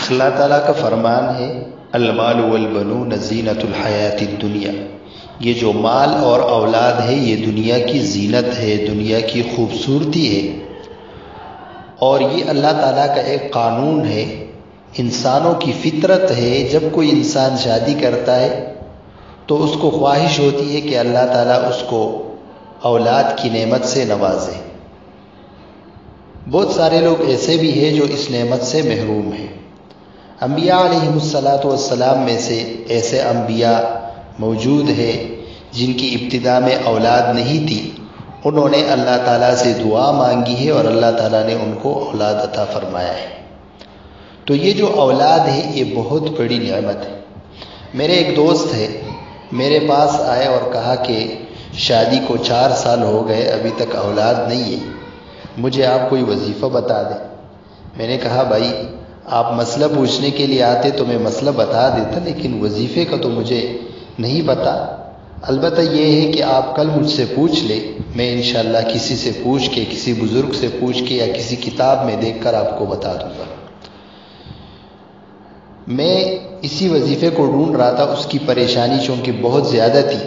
اللہ تعالیٰ کا فرمان ہے المال والبنون زینت الحیات الدنیا، یہ جو مال اور اولاد ہے یہ دنیا کی زینت ہے، دنیا کی خوبصورتی ہے، اور یہ اللہ تعالیٰ کا ایک قانون ہے، انسانوں کی فطرت ہے۔ جب کوئی انسان شادی کرتا ہے تو اس کو خواہش ہوتی ہے کہ اللہ تعالیٰ اس کو اولاد کی نعمت سے نوازے۔ بہت سارے لوگ ایسے بھی ہیں جو اس نعمت سے محروم ہیں۔ انبیاء علیہم السلام میں سے ایسے انبیاء موجود ہیں جن کی ابتدا میں اولاد نہیں تھی، انہوں نے اللہ تعالیٰ سے دعا مانگی ہے اور اللہ تعالیٰ نے ان کو اولاد عطا فرمایا ہے۔ تو یہ جو اولاد ہے یہ بہت بڑی نعمت ہے۔ میرے ایک دوست ہے، میرے پاس آئے اور کہا کہ شادی کو 4 سال ہو گئے، ابھی تک اولاد نہیں ہے، مجھے آپ کوئی وظیفہ بتا دیں۔ میں نے کہا بھائی آپ مسئلہ پوچھنے کے لیے آتے تو میں مسئلہ بتا دیتا، لیکن وظیفے کا تو مجھے نہیں پتا۔ البتہ یہ ہے کہ آپ کل مجھ سے پوچھ لیں، میں انشاءاللہ کسی سے پوچھ کے، کسی بزرگ سے پوچھ کے یا کسی کتاب میں دیکھ کر آپ کو بتا دوں گا۔ میں اسی وظیفے کو ڈھونڈ رہا تھا، اس کی پریشانی چونکہ بہت زیادہ تھی،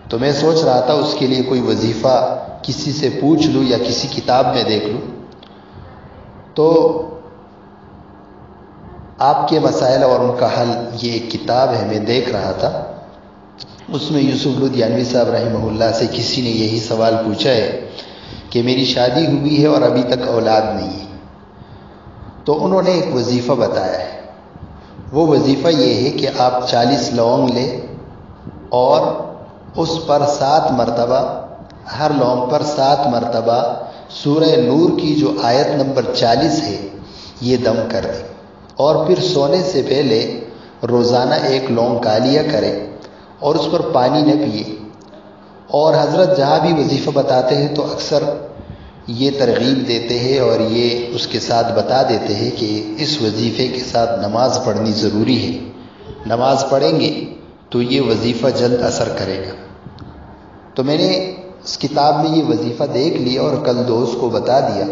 تو میں سوچ رہا تھا اس کے لیے کوئی وظیفہ کسی سے پوچھ لوں یا کسی کتاب میں دیکھ لوں۔ تو آپ کے مسائل اور ان کا حل، یہ ایک کتاب ہے، میں دیکھ رہا تھا، اس میں یوسف لدھیانوی صاحب رحمہ اللہ سے کسی نے یہی سوال پوچھا ہے کہ میری شادی ہوئی ہے اور ابھی تک اولاد نہیں ہے، تو انہوں نے ایک وظیفہ بتایا ہے۔ وہ وظیفہ یہ ہے کہ آپ 40 لونگ لیں اور اس پر 7 مرتبہ، ہر لونگ پر 7 مرتبہ سورہ نور کی جو آیت نمبر 40 ہے یہ دم کر دیں، اور پھر سونے سے پہلے روزانہ 1 لونگ کالیا کریں اور اس پر پانی نہ پیے۔ اور حضرت جہاں بھی وظیفہ بتاتے ہیں تو اکثر یہ ترغیب دیتے ہیں اور یہ اس کے ساتھ بتا دیتے ہیں کہ اس وظیفے کے ساتھ نماز پڑھنی ضروری ہے، نماز پڑھیں گے تو یہ وظیفہ جلد اثر کرے گا۔ تو میں نے اس کتاب میں یہ وظیفہ دیکھ لیا اور کل دوست کو بتا دیا۔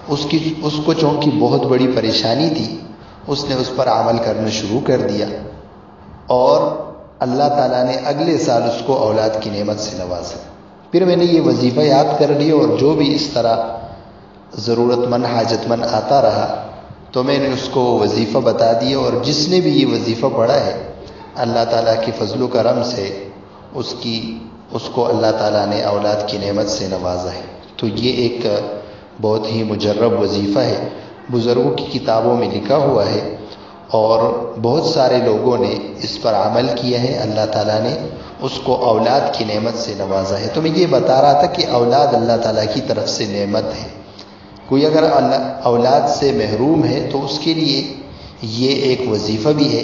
اس کو چونکہ بہت بڑی پریشانی تھی، اس نے اس پر عمل کرنا شروع کر دیا، اور اللہ تعالیٰ نے اگلے سال اس کو اولاد کی نعمت سے نوازا۔ پھر میں نے یہ وظیفہ یاد کر لیا، اور جو بھی اس طرح ضرورت مند حاجت مند آتا رہا تو میں نے اس کو وظیفہ بتا دیا، اور جس نے بھی یہ وظیفہ پڑھا ہے اللہ تعالیٰ کی فضل و کرم سے اس کو اللہ تعالیٰ نے اولاد کی نعمت سے نوازا ہے۔ تو یہ ایک بہت ہی مجرب وظیفہ ہے، بزرگوں کی کتابوں میں لکھا ہوا ہے، اور بہت سارے لوگوں نے اس پر عمل کیا ہے، اللہ تعالیٰ نے اس کو اولاد کی نعمت سے نوازا ہے۔ تو میں یہ بتا رہا تھا کہ اولاد اللہ تعالیٰ کی طرف سے نعمت ہے۔ کوئی اگر اولاد سے محروم ہے تو اس کے لیے یہ ایک وظیفہ بھی ہے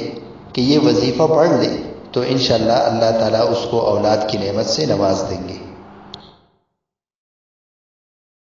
کہ یہ وظیفہ پڑھ لے تو انشاءاللہ اللہ تعالیٰ اس کو اولاد کی نعمت سے نواز دیں گے۔